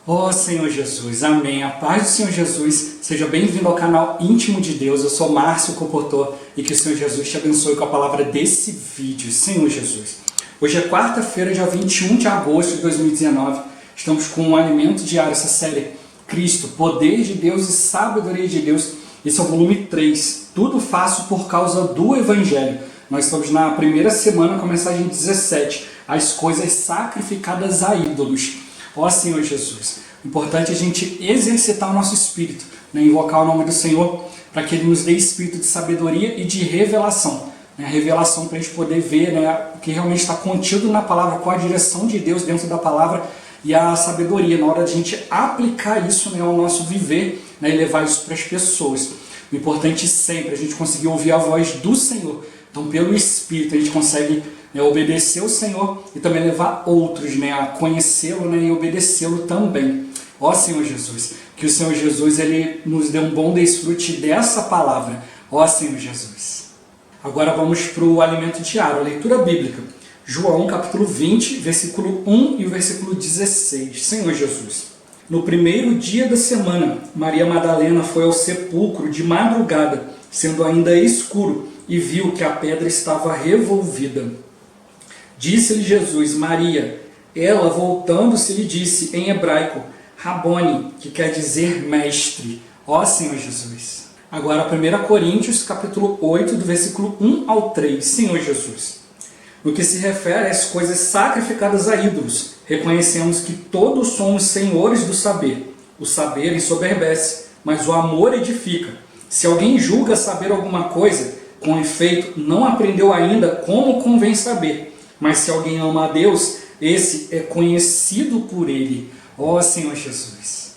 Ó Senhor Jesus, amém. A paz do Senhor Jesus, seja bem-vindo ao canal Íntimo de Deus. Eu sou Márcio Comportor e que o Senhor Jesus te abençoe com a palavra desse vídeo, Senhor Jesus. Hoje é quarta-feira, dia 21 de agosto de 2019. Estamos com um alimento diário, essa série Cristo, Poder de Deus e Sabedoria de Deus. Esse é o volume 3. Tudo faço por causa do Evangelho. Nós estamos na primeira semana com a mensagem 17. As coisas sacrificadas a ídolos. Ó Senhor Jesus, importante a gente exercitar o nosso espírito, invocar o nome do Senhor, para que Ele nos dê espírito de sabedoria e de revelação. Revelação para a gente poder ver o que realmente está contido na palavra, qual a direção de Deus dentro da palavra, e a sabedoria na hora de a gente aplicar isso ao nosso viver e levar isso para as pessoas. O importante sempre é a gente conseguir ouvir a voz do Senhor. Então, pelo Espírito, a gente consegue obedecer o Senhor e também levar outros a conhecê-lo e obedecê-lo também. Ó Senhor Jesus, que o Senhor Jesus ele nos dê um bom desfrute dessa palavra. Ó Senhor Jesus. Agora vamos para o alimento diário, a leitura bíblica. João capítulo 20, versículo 1 e o versículo 16. Senhor Jesus. No primeiro dia da semana, Maria Madalena foi ao sepulcro de madrugada, sendo ainda escuro, e viu que a pedra estava revolvida. Disse-lhe Jesus, Maria. Ela, voltando-se, lhe disse em hebraico, Rabone, que quer dizer mestre. Ó Senhor Jesus. Agora 1 Coríntios, capítulo 8, do versículo 1 ao 3. Senhor Jesus. No que se refere às coisas sacrificadas a ídolos, reconhecemos que todos somos senhores do saber. O saber ensoberbece, mas o amor edifica. Se alguém julga saber alguma coisa, com efeito, não aprendeu ainda como convém saber. Mas se alguém ama a Deus, esse é conhecido por Ele. Ó Senhor Jesus.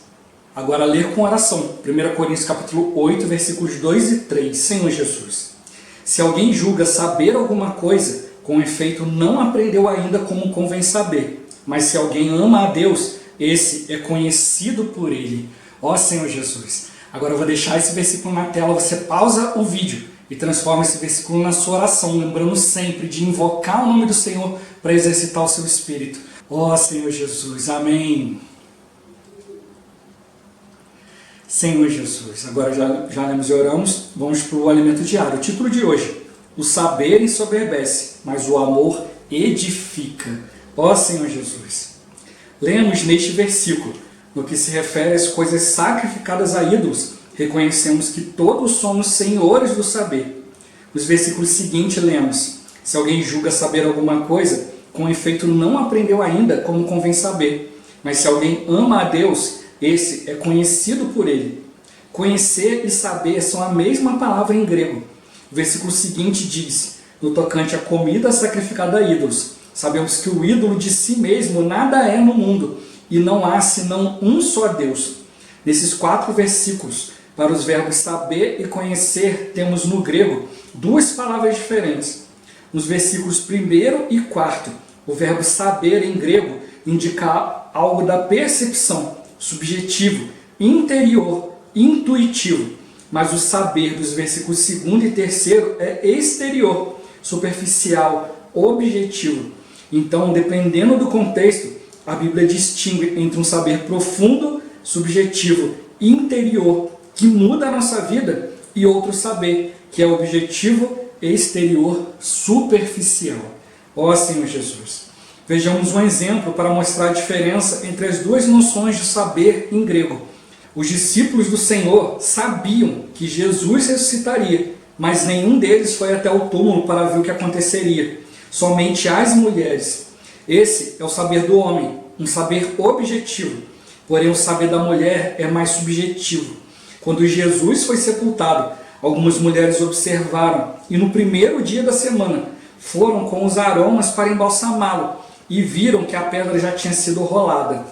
Agora ler com oração. 1 Coríntios capítulo 8, versículos 2 e 3. Senhor Jesus. Se alguém julga saber alguma coisa, com efeito não aprendeu ainda como convém saber. Mas se alguém ama a Deus, esse é conhecido por Ele. Ó Senhor Jesus. Agora eu vou deixar esse versículo na tela. Você pausa o vídeo e transforma esse versículo na sua oração, lembrando sempre de invocar o nome do Senhor para exercitar o seu espírito. Ó Senhor Jesus, amém. Senhor Jesus, agora já lemos e oramos, vamos para o alimento diário. O título de hoje, o saber ensoberbece, mas o amor edifica. Ó Senhor Jesus. Lemos neste versículo, no que se refere às coisas sacrificadas a ídolos, reconhecemos que todos somos senhores do saber. Nos versículos seguintes lemos, se alguém julga saber alguma coisa, com efeito não aprendeu ainda como convém saber. Mas se alguém ama a Deus, esse é conhecido por Ele. Conhecer e saber são a mesma palavra em grego. O versículo seguinte diz, no tocante à comida sacrificada a ídolos, sabemos que o ídolo de si mesmo nada é no mundo, e não há senão um só Deus. Nesses 4 versículos, para os verbos saber e conhecer, temos no grego 2 palavras diferentes. Nos versículos 1 e 4, o verbo saber em grego indica algo da percepção, subjetivo, interior, intuitivo. Mas o saber dos versículos 2 e 3 é exterior, superficial, objetivo. Então, dependendo do contexto, a Bíblia distingue entre um saber profundo, subjetivo, interior, que muda a nossa vida, e outro saber, que é objetivo, exterior, superficial. Ó Senhor Jesus. Vejamos um exemplo para mostrar a diferença entre as 2 noções de saber em grego. Os discípulos do Senhor sabiam que Jesus ressuscitaria, mas nenhum deles foi até o túmulo para ver o que aconteceria. Somente as mulheres. Esse é o saber do homem, um saber objetivo. Porém, o saber da mulher é mais subjetivo. Quando Jesus foi sepultado, algumas mulheres observaram e no primeiro dia da semana foram com os aromas para embalsamá-lo e viram que a pedra já tinha sido rolada.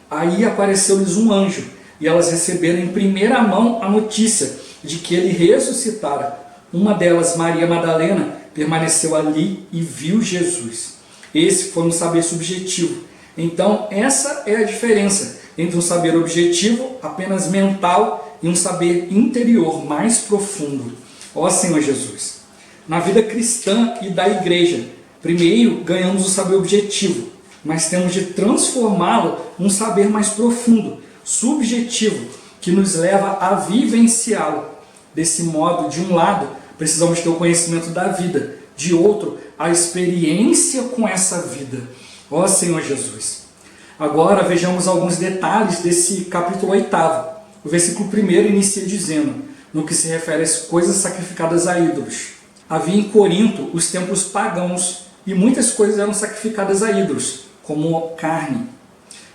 Aí apareceu-lhes um anjo e elas receberam em primeira mão a notícia de que ele ressuscitara. Uma delas, Maria Madalena, permaneceu ali e viu Jesus. Esse foi um saber subjetivo. Então, essa é a diferença entre um saber objetivo, apenas mental, e um saber interior, mais profundo. Ó Senhor Jesus. Na vida cristã e da igreja, primeiro ganhamos o saber objetivo, mas temos de transformá-lo um saber mais profundo, subjetivo, que nos leva a vivenciá-lo. Desse modo, de um lado, precisamos ter o conhecimento da vida, de outro, a experiência com essa vida. Ó Senhor Jesus! Agora vejamos alguns detalhes desse capítulo 8. O versículo 1 inicia dizendo, no que se refere às coisas sacrificadas a ídolos. Havia em Corinto os templos pagãos e muitas coisas eram sacrificadas a ídolos, como carne.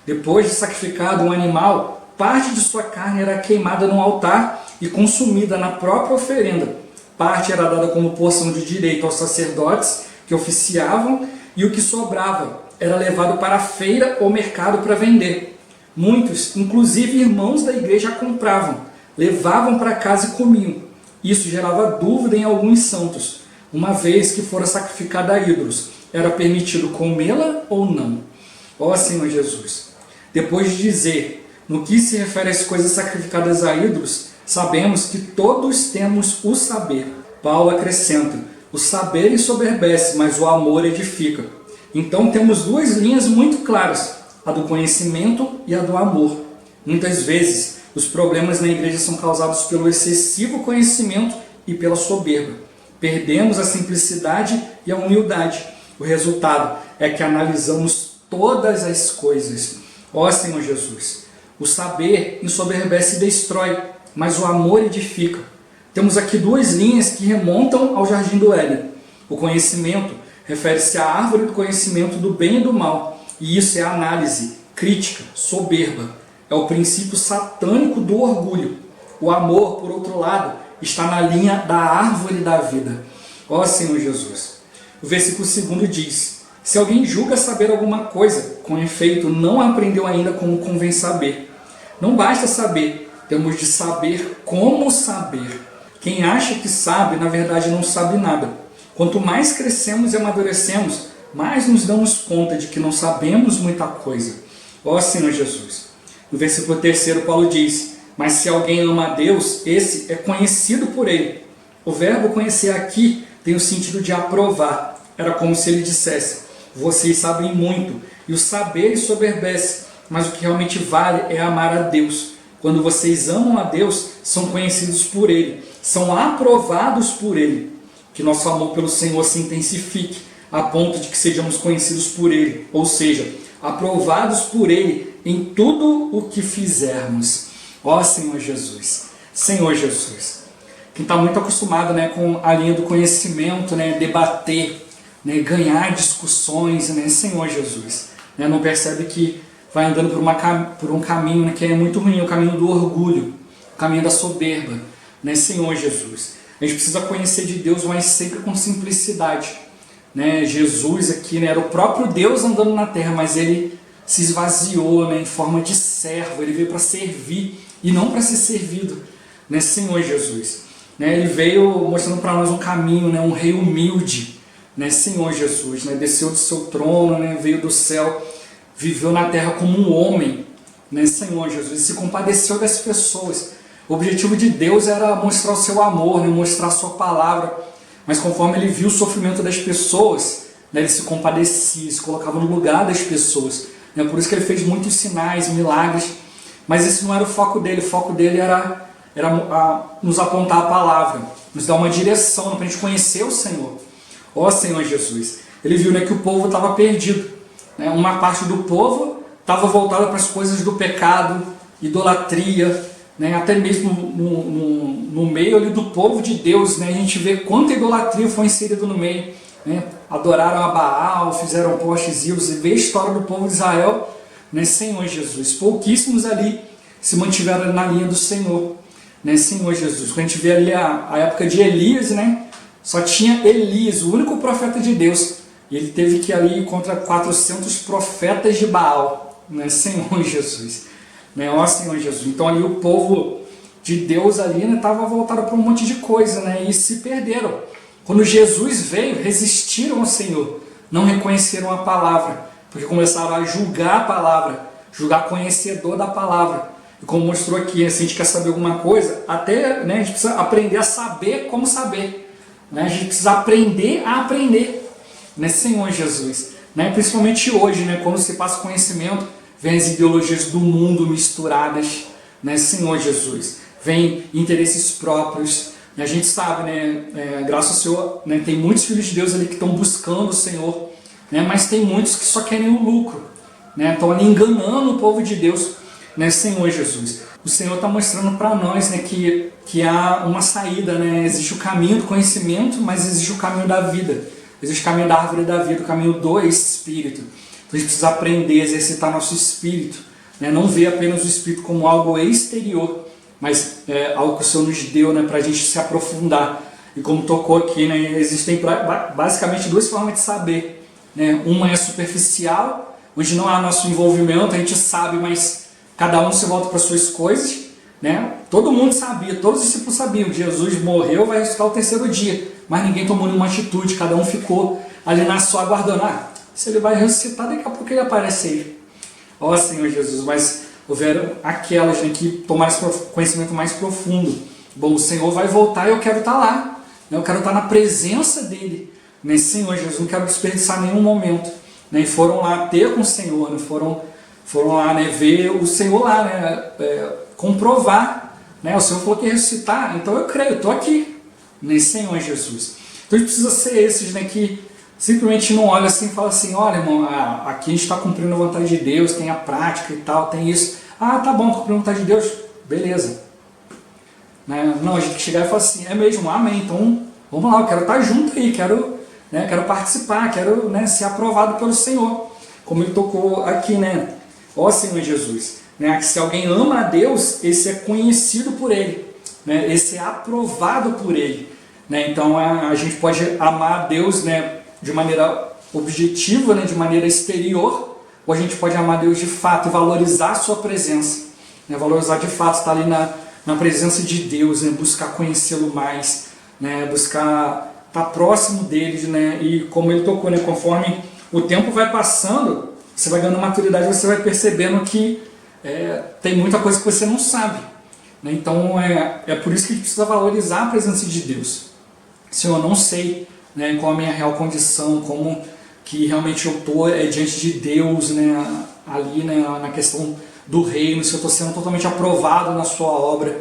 Depois de sacrificado um animal, parte de sua carne era queimada no altar e consumida na própria oferenda. Parte era dada como porção de direito aos sacerdotes que oficiavam e o que sobrava era levado para a feira ou mercado para vender. Muitos, inclusive irmãos da igreja, a compravam, levavam para casa e comiam. Isso gerava dúvida em alguns santos. Uma vez que fora sacrificada a ídolos, era permitido comê-la ou não? Ó Senhor Jesus! Depois de dizer no que se refere às coisas sacrificadas a ídolos, sabemos que todos temos o saber. Paulo acrescenta, o saber ensoberbece, mas o amor edifica. Então temos duas linhas muito claras, a do conhecimento e a do amor. Muitas vezes, os problemas na igreja são causados pelo excessivo conhecimento e pela soberba. Perdemos a simplicidade e a humildade. O resultado é que analisamos todas as coisas. Ó Senhor Jesus, o saber ensoberbece e destrói, mas o amor edifica. Temos aqui duas linhas que remontam ao Jardim do Éden. O conhecimento refere-se à árvore do conhecimento do bem e do mal, e isso é a análise, crítica, soberba. É o princípio satânico do orgulho. O amor, por outro lado, está na linha da árvore da vida. Ó Senhor Jesus. O versículo 2 diz, se alguém julga saber alguma coisa, com efeito não aprendeu ainda como convém saber. Não basta saber, temos de saber como saber. Quem acha que sabe, na verdade não sabe nada. Quanto mais crescemos e amadurecemos, mais nos damos conta de que não sabemos muita coisa. Ó Senhor Jesus. No versículo 3, Paulo diz, mas se alguém ama a Deus, esse é conhecido por ele. O verbo conhecer aqui tem o sentido de aprovar. Era como se ele dissesse, vocês sabem muito, e o saber ensoberbece, mas o que realmente vale é amar a Deus. Quando vocês amam a Deus, são conhecidos por ele, são aprovados por ele. Que nosso amor pelo Senhor se intensifique, a ponto de que sejamos conhecidos por ele, ou seja, aprovados por ele em tudo o que fizermos. Ó Senhor Jesus, Senhor Jesus. Quem está muito acostumado, com a linha do conhecimento, debater, ganhar discussões, Senhor Jesus, não percebe que vai andando por um caminho que é muito ruim, o caminho do orgulho, o caminho da soberba, Senhor Jesus. A gente precisa conhecer de Deus, mas sempre com simplicidade. Jesus aqui era o próprio Deus andando na terra, mas ele se esvaziou em forma de servo, ele veio para servir e não para ser servido, Senhor Jesus. Ele veio mostrando para nós um caminho, um rei humilde, Senhor Jesus, desceu do seu trono, veio do céu, viveu na terra como um homem, Senhor Jesus, e se compadeceu das pessoas. O objetivo de Deus era mostrar o seu amor, mostrar a sua palavra, mas conforme ele viu o sofrimento das pessoas, ele se compadecia, se colocava no lugar das pessoas. Por isso que ele fez muitos sinais, milagres, mas esse não era o foco dele era nos apontar a palavra, nos dar uma direção para a gente conhecer o Senhor. Ó Senhor Jesus, ele viu que o povo estava perdido, uma parte do povo estava voltada para as coisas do pecado, idolatria, até mesmo no meio ali do povo de Deus, a gente vê quanta idolatria foi inserida no meio, adoraram a Baal, fizeram postes ídolos, e vê a história do povo de Israel, Senhor Jesus, pouquíssimos ali se mantiveram na linha do Senhor, Senhor Jesus. Quando a gente vê ali a época de Elias, só tinha Elias, o único profeta de Deus, e ele teve que ir ali contra 400 profetas de Baal, Senhor Jesus. Ó Senhor Jesus. Então ali o povo de Deus ali estava voltado para um monte de coisa, e se perderam. Quando Jesus veio, resistiram ao Senhor, não reconheceram a palavra, porque começaram a julgar a palavra, julgar conhecedor da palavra. E como mostrou aqui, se a gente quer saber alguma coisa, até a gente precisa aprender a saber como saber. A gente precisa aprender a aprender, Senhor Jesus. Principalmente hoje, quando se passa conhecimento, vem as ideologias do mundo misturadas, né, Senhor Jesus. Vem interesses próprios. E a gente sabe, né, graças ao Senhor, né, tem muitos filhos de Deus ali que estão buscando o Senhor, né, mas tem muitos que só querem o lucro, né, estão ali enganando o povo de Deus, né, Senhor Jesus. O Senhor está mostrando para nós, né, que há uma saída, né, existe o caminho do conhecimento, mas existe o caminho da vida, existe o caminho da árvore da vida, o caminho do Espírito. Então a gente precisa aprender a exercitar nosso espírito, né, não ver apenas o espírito como algo exterior, mas algo que o Senhor nos deu, né, para a gente se aprofundar. E como tocou aqui, né, existem basicamente duas formas de saber, né? Uma é superficial, onde não há nosso envolvimento, a gente sabe, mas cada um se volta para suas coisas, né? Todo mundo sabia, todos os discípulos sabiam que Jesus morreu, vai ressuscitar o terceiro dia, mas ninguém tomou nenhuma atitude, cada um ficou ali na sua aguardando. Se ele vai ressuscitar, daqui a pouco ele aparece aí. Ó Senhor Jesus, mas houveram aquelas, né, que tomaram esse conhecimento mais profundo. Bom, o Senhor vai voltar e eu quero estar lá, né? Eu quero estar na presença dele, né? Senhor Jesus, não quero desperdiçar nenhum momento, né? E foram lá ter com o Senhor, né? Foram lá, né, ver o Senhor lá, né, comprovar, né? O Senhor falou que ia ressuscitar, então eu creio, eu estou aqui, né, Senhor Jesus. Então a gente precisa ser esses, né, que simplesmente não olha assim e fala assim, olha irmão, aqui a gente está cumprindo a vontade de Deus, tem a prática e tal, tem isso. Tá bom, cumprindo a vontade de Deus, beleza. Né? Não, a gente chegar e falar assim, é mesmo, amém, então vamos lá, eu quero estar junto aí, quero participar, quero, né, ser aprovado pelo Senhor. Como ele tocou aqui, né? Ó Senhor Jesus, né, que se alguém ama a Deus, esse é conhecido por Ele, né, esse é aprovado por Ele. Né? Então a gente pode amar a Deus, né, de maneira objetiva, né, de maneira exterior, ou a gente pode amar Deus de fato e valorizar a sua presença, né, valorizar de fato, estar ali na presença de Deus, né, buscar conhecê-lo mais, né, buscar estar próximo dele, né, e como ele tocou, né, conforme o tempo vai passando, você vai ganhando maturidade, você vai percebendo que tem muita coisa que você não sabe. Né? Então é por isso que a gente precisa valorizar a presença de Deus. Se eu não sei, né, qual a minha real condição, como que realmente eu estou diante de Deus, né, ali, né, na questão do reino, se eu estou sendo totalmente aprovado na sua obra,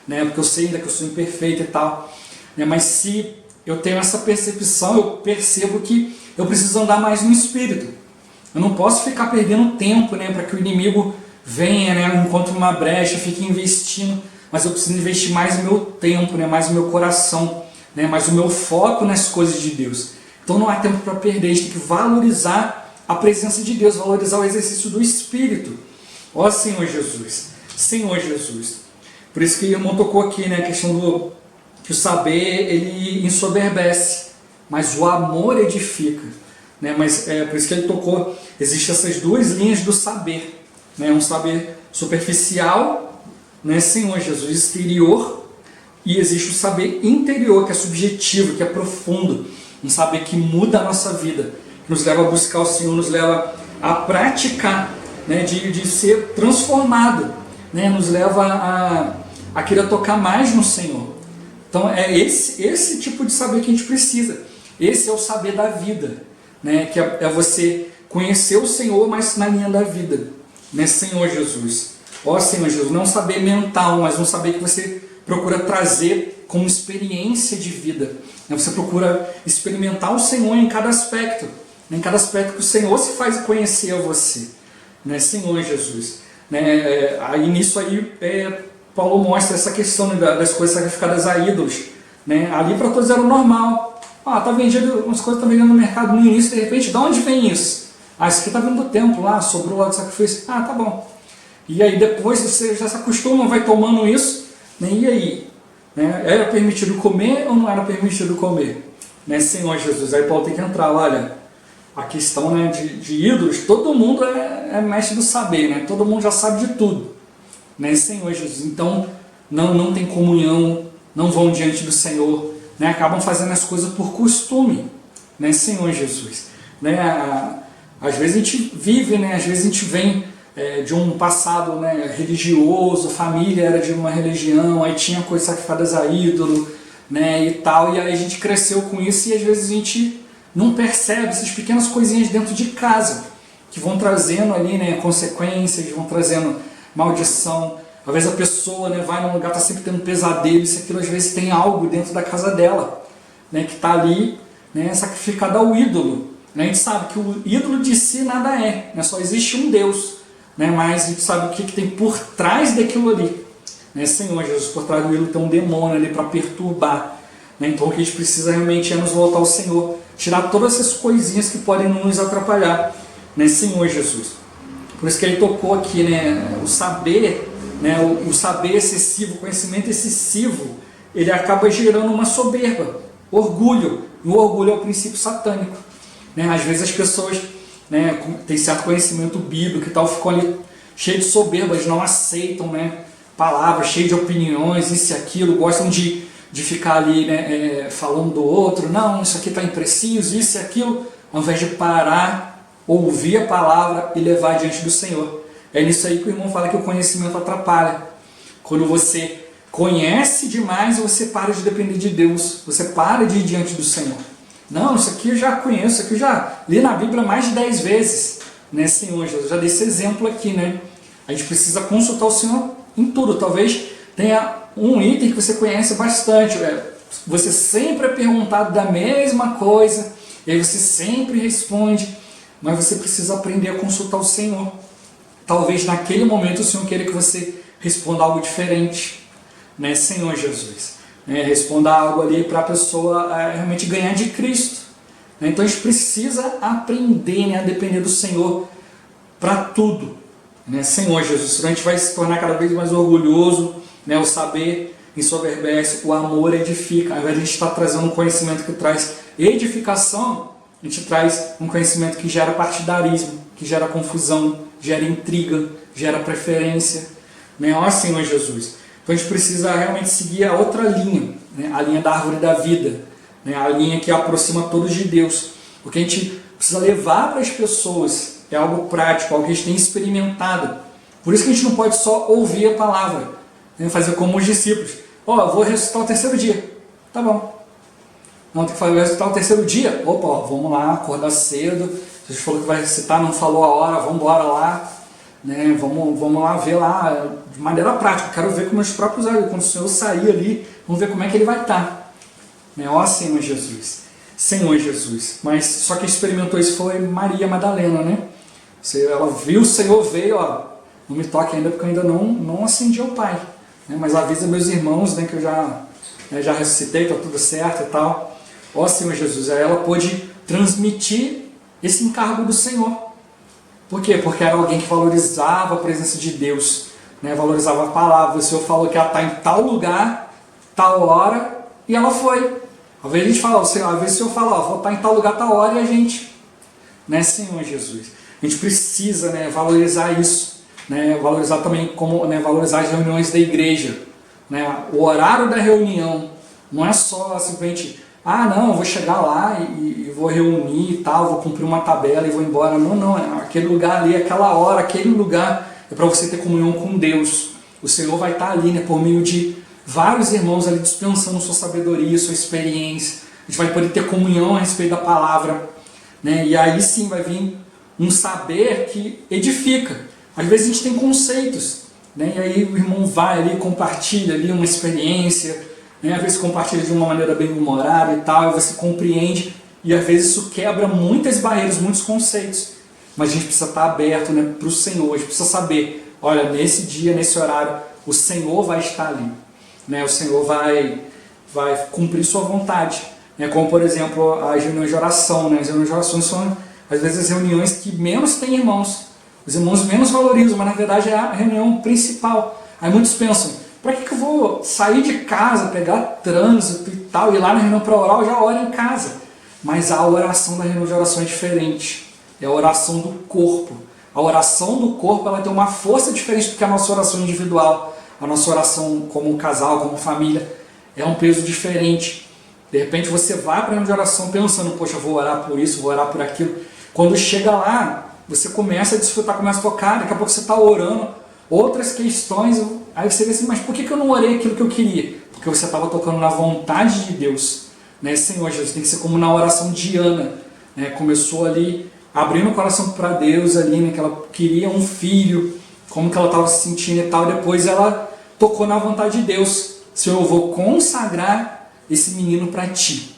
né, porque eu sei ainda que eu sou imperfeito e tal. Né, mas se eu tenho essa percepção, eu percebo que eu preciso andar mais no Espírito. Eu não posso ficar perdendo tempo, né, para que o inimigo venha, né, encontre uma brecha, fique investindo, mas eu preciso investir mais o meu tempo, né, mais o meu coração, né, mais o meu foco nas coisas de Deus. Então não há tempo para perder, a gente tem que valorizar a presença de Deus, valorizar o exercício do Espírito. Ó Senhor Jesus, Senhor Jesus. Por isso que o irmão tocou aqui, né, a questão do que o saber ele ensoberbece, mas o amor edifica. Né? Mas por isso que ele tocou, existem essas duas linhas do saber, né? Um saber superficial, né, Senhor Jesus, exterior, e existe o saber interior, que é subjetivo, que é profundo, um saber que muda a nossa vida, que nos leva a buscar o Senhor, nos leva a praticar, né, de ser transformado, né, nos leva a querer tocar mais no Senhor. Então é esse tipo de saber que a gente precisa. Esse é o saber da vida, né, que é você conhecer o Senhor, mas na linha da vida, né, Senhor Jesus. Ó Senhor Jesus, não um saber mental, mas um saber que você procura trazer como experiência de vida. Né, você procura experimentar o Senhor em cada aspecto, né, em cada aspecto que o Senhor se faz conhecer a você, né, Senhor Jesus. Né, aí nisso aí Paulo mostra essa questão, né, das coisas sacrificadas a ídolos. Né, ali para todos era o normal. Tá vendendo, umas coisas estão vendendo no mercado no início, de repente, de onde vem isso? Isso aqui está vindo do templo lá, sobrou lá do sacrifício. Tá bom. E aí depois você já se acostuma, vai tomando isso, né? E aí? Né? Era permitido comer ou não era permitido comer? Né? Senhor Jesus, aí Paulo tem que entrar, olha, a questão, né, de ídolos, todo mundo é mestre do saber, né? Todo mundo já sabe de tudo. Né? Senhor Jesus, então não tem comunhão, não vão diante do Senhor, né? Acabam fazendo as coisas por costume, né? Senhor Jesus. Né? Às vezes a gente vive, né? Às vezes a gente vem de um passado, né, religioso, família era de uma religião, aí tinha coisas sacrificadas a ídolo, né, e tal, e aí a gente cresceu com isso e às vezes a gente não percebe essas pequenas coisinhas dentro de casa, que vão trazendo ali, né, consequências, vão trazendo maldição. Às vezes a pessoa, né, vai num lugar, está sempre tendo pesadelo, isso aquilo, às vezes tem algo dentro da casa dela, né, que está ali, né, sacrificado ao ídolo. Né? A gente sabe que o ídolo de si nada é, né, só existe um Deus, né, mas a gente sabe o que tem por trás daquilo ali. Né? Senhor Jesus, por trás do ídolo tem um demônio ali para perturbar. Né? Então o que a gente precisa realmente é nos voltar ao Senhor, tirar todas essas coisinhas que podem nos atrapalhar, né, Senhor Jesus. Por isso que ele tocou aqui, né, o saber, né, o saber excessivo, o conhecimento excessivo, ele acaba gerando uma soberba, orgulho. E o orgulho é o princípio satânico. Né? Às vezes as pessoas, né, têm certo conhecimento bíblico e tal, ficam ali cheios de soberbas, não aceitam, né, palavras, cheios de opiniões, isso e aquilo, gostam de ficar ali, né, falando do outro, não, isso aqui está impreciso, isso e aquilo, ao invés de parar, ouvir a palavra e levar diante do Senhor. É nisso aí que o irmão fala que o conhecimento atrapalha. Quando você conhece demais, você para de depender de Deus, você para de ir diante do Senhor. Não, isso aqui eu já conheço, isso aqui eu já li na Bíblia mais de 10 vezes. Né, Senhor Jesus? Eu já dei esse exemplo aqui, né? A gente precisa consultar o Senhor em tudo. Talvez tenha um item que você conhece bastante. Você sempre é perguntado da mesma coisa, e aí você sempre responde, mas você precisa aprender a consultar o Senhor. Talvez naquele momento o Senhor queira que você responda algo diferente, né, Senhor Jesus? Né, responda algo ali para a pessoa realmente ganhar de Cristo. Né? Então a gente precisa aprender, né, a depender do Senhor para tudo. Né, Senhor Jesus, senão a gente vai se tornar cada vez mais orgulhoso, né, o saber ensoberbece, o amor edifica. Ao invés de a gente estar trazendo um conhecimento que traz edificação, a gente traz um conhecimento que gera partidarismo, que gera confusão, gera intriga, gera preferência. Né? Ó Senhor Jesus. Então a gente precisa realmente seguir a outra linha, né? A linha da árvore da vida, né? A linha que aproxima todos de Deus. O que a gente precisa levar para as pessoas é algo prático, algo que a gente tem experimentado. Por isso que a gente não pode só ouvir a palavra, né? Fazer como os discípulos. Ó, eu vou ressuscitar o terceiro dia. Tá bom. Não, tem que fazer ressuscitar o terceiro dia. Opa, ó, vamos lá, acordar cedo. Jesus falou que vai ressuscitar, não falou a hora, vamos embora lá. Né? Vamos lá ver lá, de maneira prática. Quero ver com meus próprios olhos. Quando o Senhor sair ali, vamos ver como é que ele vai estar. Né? Ó Senhor Jesus. Senhor Jesus. Mas só quem experimentou isso foi Maria Madalena, né? Ela viu o Senhor, veio, ó, não me toque ainda porque eu ainda não acendi ao Pai. Né? Mas avisa meus irmãos, né, que eu já ressuscitei, está tudo certo e tal. Ó Senhor Jesus. Aí ela pôde transmitir esse encargo do Senhor. Por quê? Porque era alguém que valorizava a presença de Deus, né? Valorizava a palavra. O Senhor falou que ela está em tal lugar, tal hora, e ela foi. Às vezes a gente fala, às vezes o Senhor fala, vou estar em tal lugar, tal hora, e a gente, né, Senhor Jesus? A gente precisa, né, valorizar isso, né? Valorizar também como, né, valorizar as reuniões da igreja, né? O horário da reunião não é só simplesmente, não, eu vou chegar lá e vou reunir e tal, vou cumprir uma tabela e vou embora. Não, aquele lugar ali, aquela hora, aquele lugar é para você ter comunhão com Deus. O Senhor vai estar ali, né, por meio de vários irmãos ali dispensando sua sabedoria, sua experiência. A gente vai poder ter comunhão a respeito da palavra, né? E aí sim vai vir um saber que edifica. Às vezes a gente tem conceitos, né? E aí o irmão vai ali, compartilha ali uma experiência, né? Às vezes compartilha de uma maneira bem humorada e tal, e você compreende, e às vezes isso quebra muitas barreiras, muitos conceitos. Mas a gente precisa estar aberto, né, para o Senhor, a gente precisa saber, olha, nesse dia, nesse horário, o Senhor vai estar ali. Né? O Senhor vai cumprir sua vontade. Né? Como, por exemplo, as reuniões de oração. Né? As reuniões de oração são, às vezes, as reuniões que menos têm irmãos. Os irmãos menos valorizam, mas na verdade é a reunião principal. Aí muitos pensam, para que eu vou sair de casa, pegar trânsito e tal, ir lá na reunião para orar, eu já oro em casa. Mas a oração da reunião de oração é diferente. É a oração do corpo. A oração do corpo ela tem uma força diferente do que a nossa oração individual. A nossa oração como casal, como família, é um peso diferente. De repente você vai para a reunião de oração pensando, poxa, vou orar por isso, vou orar por aquilo. Quando chega lá, você começa a desfrutar, começa a tocar, daqui a pouco você está orando outras questões, aí você vê assim, mas por que eu não orei aquilo que eu queria? Porque você estava tocando na vontade de Deus. Né? Senhor Jesus, tem que ser como na oração de Ana. Né? Começou ali abrindo o coração para Deus ali, né, que ela queria um filho, como que ela estava se sentindo e tal. Depois ela tocou na vontade de Deus: Senhor, eu vou consagrar esse menino para ti.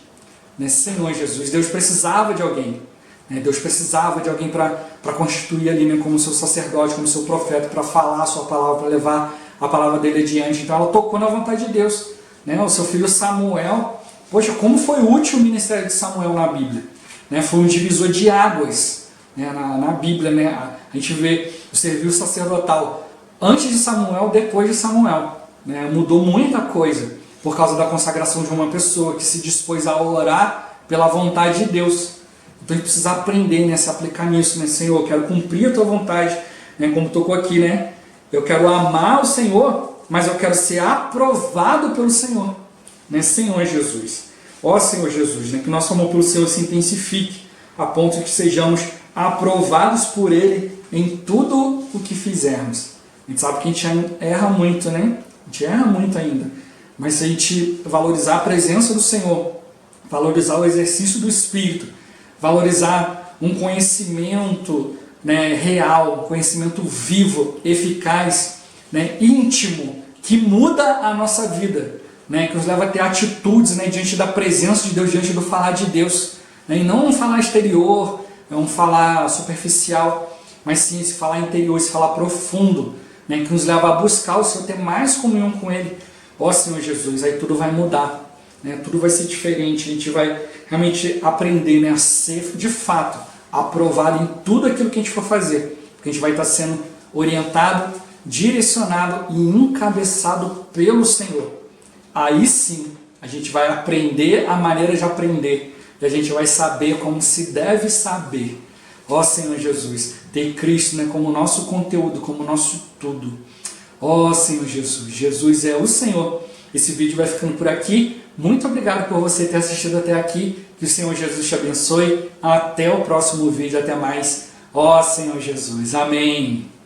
Né, Senhor Jesus, Deus precisava de alguém. Né, Deus precisava de alguém para constituir ali, né, como seu sacerdote, como seu profeta, para falar a sua palavra, para levar a palavra dele adiante. Então ela tocou na vontade de Deus. Né, o seu filho Samuel, poxa, como foi útil o ministério de Samuel na Bíblia. Né, foi um divisor de águas, né, na Bíblia. Né, a gente vê o serviço sacerdotal antes de Samuel, depois de Samuel. Né, mudou muita coisa por causa da consagração de uma pessoa que se dispôs a orar pela vontade de Deus. Então a gente precisa aprender, né, se aplicar nisso, né? Senhor, eu quero cumprir a tua vontade, né, como tocou aqui, né? Eu quero amar o Senhor, mas eu quero ser aprovado pelo Senhor, né? Senhor Jesus. Ó Senhor Jesus, né, que nosso amor pelo Senhor se intensifique a ponto de que sejamos aprovados por Ele em tudo o que fizermos. A gente sabe que a gente erra muito, né? A gente erra muito ainda. Mas se a gente valorizar a presença do Senhor, valorizar o exercício do Espírito, valorizar um conhecimento, né, real, um conhecimento vivo, eficaz, né, íntimo, que muda a nossa vida, né, que nos leva a ter atitudes, né, diante da presença de Deus, diante do falar de Deus. Né, e não um falar exterior, um falar superficial, mas sim esse falar interior, esse falar profundo, né, que nos leva a buscar o Senhor, ter mais comunhão com Ele. Ó Senhor Jesus, aí tudo vai mudar, né? Tudo vai ser diferente, a gente vai realmente aprender, né, a ser de fato aprovado em tudo aquilo que a gente for fazer, porque a gente vai estar sendo orientado, direcionado e encabeçado pelo Senhor. Aí sim a gente vai aprender a maneira de aprender, e a gente vai saber como se deve saber. Ó Senhor Jesus, ter Cristo, né, como nosso conteúdo, como nosso tudo. Ó Senhor Jesus, Jesus é o Senhor. Esse vídeo vai ficando por aqui. Muito obrigado por você ter assistido até aqui. Que o Senhor Jesus te abençoe. Até o próximo vídeo. Até mais. Ó Senhor Jesus. Amém.